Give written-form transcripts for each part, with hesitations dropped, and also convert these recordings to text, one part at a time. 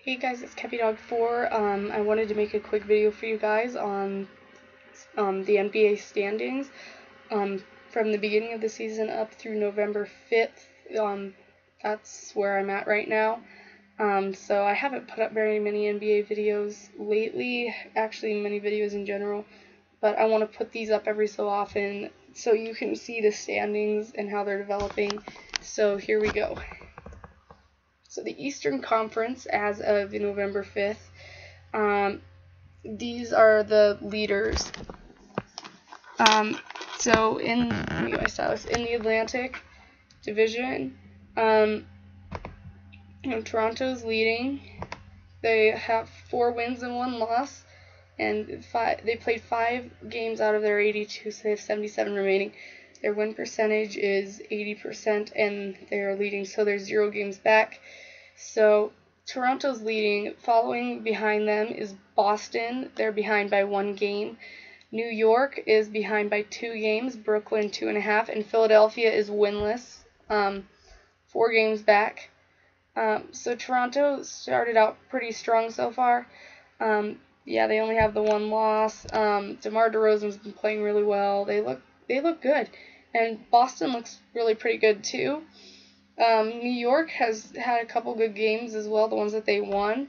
Hey guys, it's KeppyDog4. I wanted to make a quick video for you guys on the NBA standings from the beginning of the season up through November 5th. That's where I'm at right now. So I haven't put up very many NBA videos lately, actually many videos in general, but I want to put these up every so often so you can see the standings and how they're developing. So here we go. So the Eastern Conference, as of November 5th, these are the leaders. So in the Atlantic Division, Toronto's leading. They have 4 wins and 1 loss, and they played 5 games out of their 82, so they have 77 remaining. Their win percentage is 80%, and they are leading, so they're 0 games back. So Toronto's leading. Following behind them is Boston. They're behind by 1 game. New York is behind by 2 games. Brooklyn 2.5, and Philadelphia is winless, 4 games back. So Toronto started out pretty strong so far. Yeah, they only have the 1 loss. DeMar DeRozan's been playing really well. They look good, and Boston looks really pretty good too. New York has had a couple good games as well, the ones that they won.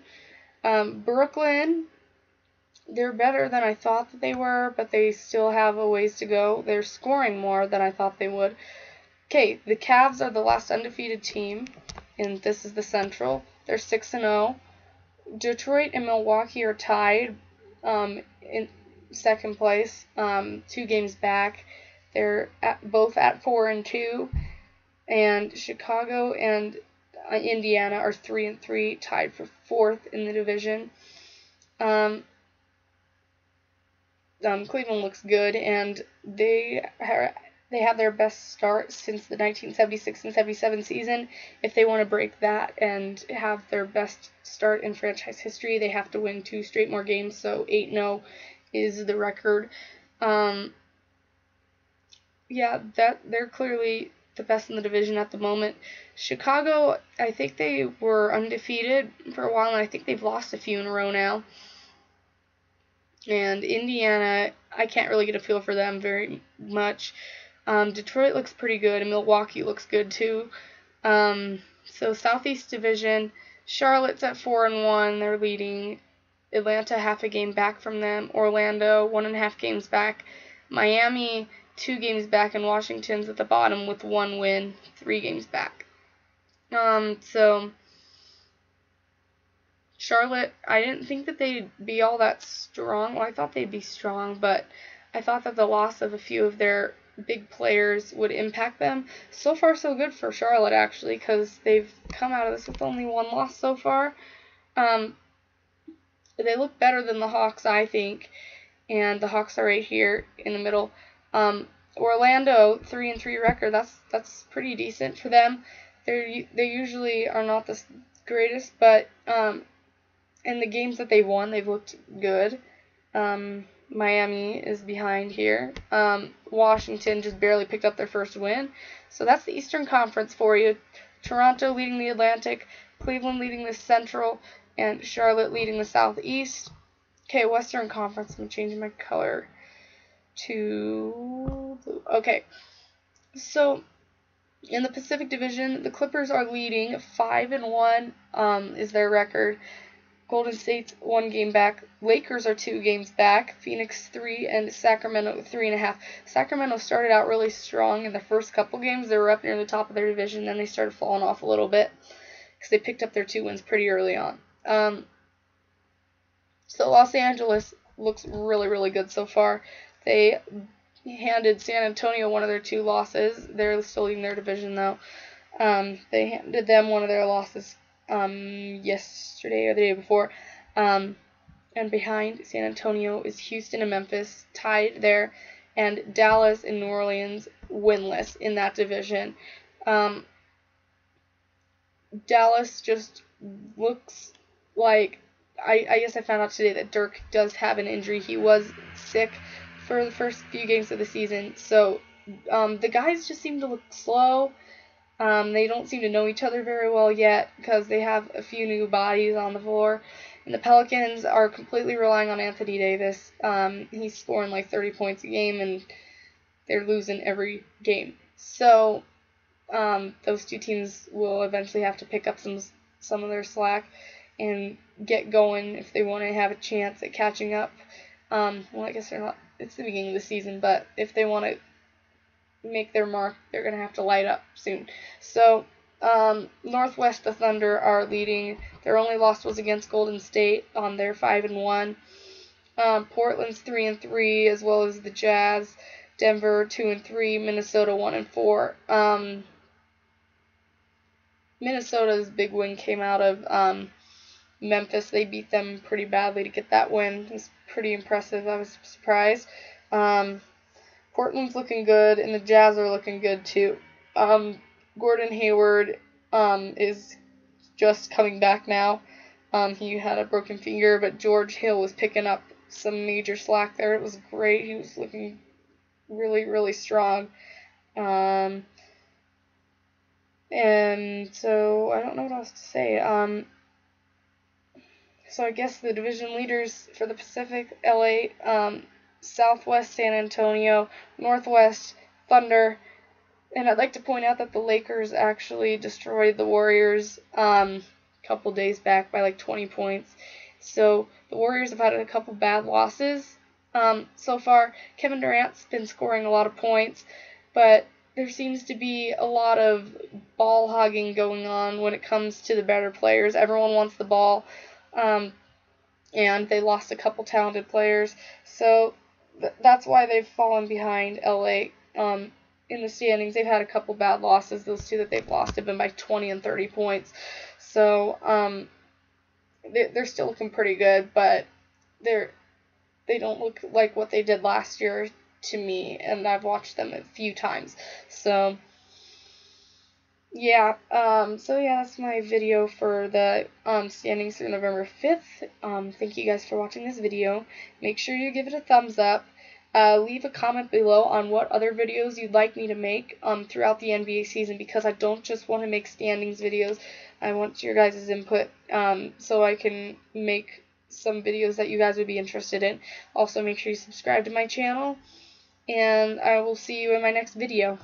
Brooklyn, they're better than I thought that they were, but they still have a ways to go. They're scoring more than I thought they would. Okay, the Cavs are the last undefeated team, and this is the Central. They're 6-0. Detroit and Milwaukee are tied in second place, 2 games back. They're both at 4-2. And Chicago and Indiana are 3-3, tied for 4th in the division. Cleveland looks good, and they have their best start since the 1976 and 77 season. If they want to break that and have their best start in franchise history, they have to win 2 straight more games. So 8-0 is the record. Yeah, they're clearly the best in the division at the moment. Chicago, I think they were undefeated for a while, and I think they've lost a few in a row now. And Indiana, I can't really get a feel for them very much. Detroit looks pretty good, and Milwaukee looks good too. So Southeast Division, Charlotte's at 4-1, they're leading. Atlanta half a game back from them. Orlando 1.5 games back. Miami 2 games back, and Washington's at the bottom with 1 win, 3 games back. So Charlotte, I didn't think that they'd be all that strong. Well, I thought they'd be strong, but I thought that the loss of a few of their big players would impact them. So far, so good for Charlotte, actually, because they've come out of this with only 1 loss so far. They look better than the Hawks, I think, and the Hawks are right here in the middle. Orlando 3-3 record. That's pretty decent for them. They usually are not the greatest, but in the games that they've won, they've looked good. Miami is behind here. Washington just barely picked up their first win. So that's the Eastern Conference for you. Toronto leading the Atlantic, Cleveland leading the Central, and Charlotte leading the Southeast. Okay, Western Conference. I'm changing my color to blue. Okay, so in the Pacific Division, the Clippers are leading. 5-1 is their record. Golden State's 1 game back. Lakers are 2 games back. Phoenix 3, and Sacramento 3.5. Sacramento started out really strong in the first couple games. They were up near the top of their division, then they started falling off a little bit because they picked up their 2 wins pretty early on. So Los Angeles looks really, really good so far. They handed San Antonio one of their 2 losses. They're still leading their division, though. They handed them one of their losses yesterday or the day before. And behind San Antonio is Houston and Memphis, tied there, and Dallas and New Orleans winless in that division. Dallas just looks like, I guess I found out today that Dirk does have an injury. He was sick for the first few games of the season, so the guys just seem to look slow. They don't seem to know each other very well yet because they have a few new bodies on the floor. And the Pelicans are completely relying on Anthony Davis. He's scoring like 30 points a game, and they're losing every game. So those two teams will eventually have to pick up some of their slack and get going if they want to have a chance at catching up. Well, I guess they're not. It's the beginning of the season, but if they want to make their mark, they're going to have to light up soon. So, Northwest, the Thunder are leading. Their only loss was against Golden State. They're 5-1. Portland's 3-3, as well as the Jazz. Denver 2-3. Minnesota 1-4. Minnesota's big win came out of Memphis. They beat them pretty badly to get that win. It was pretty impressive. I was surprised. Portland's looking good, and the Jazz are looking good too. Gordon Hayward is just coming back now. He had a broken finger, but George Hill was picking up some major slack there. It was great. He was looking really, really strong. And so I don't know what else to say. So I guess the division leaders for the Pacific, LA, Southwest, San Antonio, Northwest, Thunder, and I'd like to point out that the Lakers actually destroyed the Warriors a couple days back by like 20 points. So the Warriors have had a couple bad losses so far. Kevin Durant's been scoring a lot of points, but there seems to be a lot of ball hogging going on when it comes to the better players. Everyone wants the ball, and they lost a couple talented players. So that's why they've fallen behind LA in the standings. They've had a couple bad losses. Those two that they've lost have been by 20 and 30 points. So they're still looking pretty good, but they don't look like what they did last year to me, and I've watched them a few times. So yeah, that's my video for the standings through November 5th. Thank you guys for watching this video. Make sure you give it a thumbs up. Leave a comment below on what other videos you'd like me to make throughout the NBA season, because I don't just want to make standings videos. I want your guys' input so I can make some videos that you guys would be interested in. Also, make sure you subscribe to my channel, and I will see you in my next video.